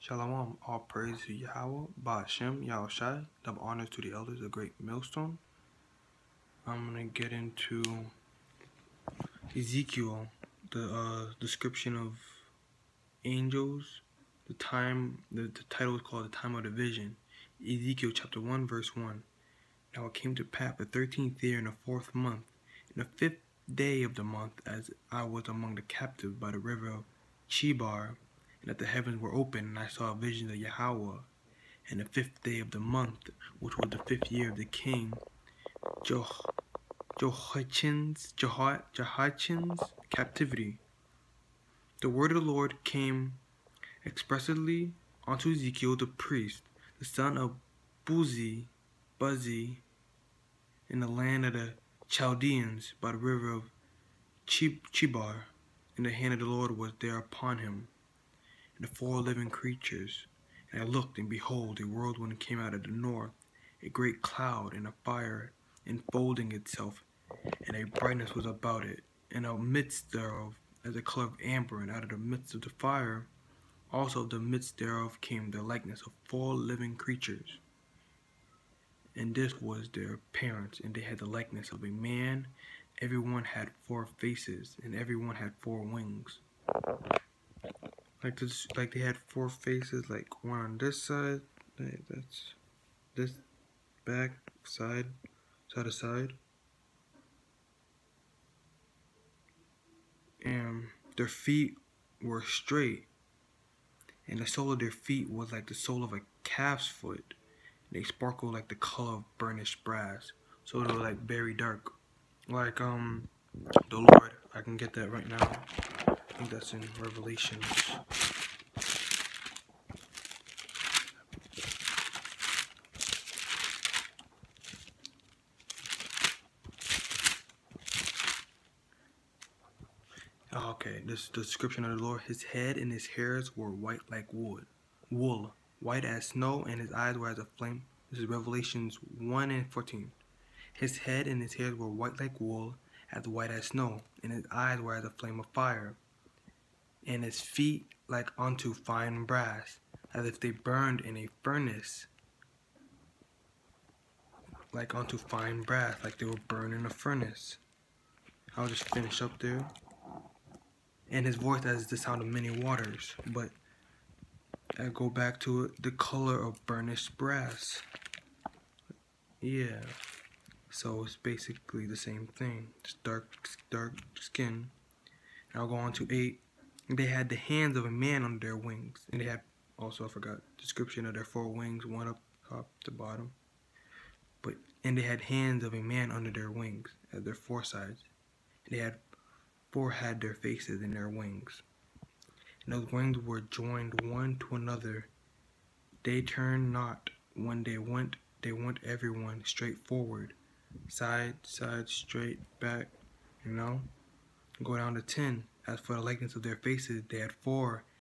Shalom, all praise to Yahweh, Ba'ashem, Yahushai, double honors to the elders, a great millstone. I'm going to get into Ezekiel, the description of angels. The title is called The Time of the Vision. Ezekiel chapter 1, verse 1. Now it came to pass the 13th year in the 4th month, in the 5th day of the month, as I was among the captives by the river of Chebar, and that the heavens were open, and I saw a vision of Yahweh. And the 5th day of the month, which was the 5th year of the king Jehoiachin's captivity, the word of the Lord came expressly unto Ezekiel the priest, the son of Buzi, in the land of the Chaldeans by the river of Chebar, and the hand of the Lord was there upon him, and the 4 living creatures. And I looked, and behold, a whirlwind came out of the north, a great cloud, and a fire enfolding itself, and a brightness was about it, and amidst thereof as a color of amber, and out of the midst of the fire, also of the midst thereof came the likeness of 4 living creatures. And this was their appearance, and they had the likeness of a man. Every one had 4 faces, and every one had 4 wings. Like they had 4 faces, like one on this side, that's this, back, side to side. And their feet were straight, and the sole of their feet was like the sole of a calf's foot. They sparkled like the color of burnished brass, so they were like very dark, like the Lord. I can get that right now. I think that's in Revelations. Okay, this is the description of the Lord. His head and his hairs were white like wool, white as snow, and his eyes were as a flame. This is Revelations 1:14. His head and his hairs were white like wool, as white as snow, and his eyes were as a flame of fire, and his feet like unto fine brass, as if they burned in a furnace, like unto fine brass, like they were burned in a furnace. I'll just finish up there. And his voice as the sound of many waters, but I go back to it, the color of burnished brass. Yeah, so it's basically the same thing, just dark skin. And I'll go on to 8. They had the hands of a man under their wings, and they had also, I forgot, description of their 4 wings, one up top to bottom. And they had hands of a man under their wings at their 4 sides. And they had 4 had their faces in their wings. And those wings were joined one to another. They turned not. When they went everyone straight forward. Side, straight, back, Go down to 10. As for the likeness of their faces, they had 4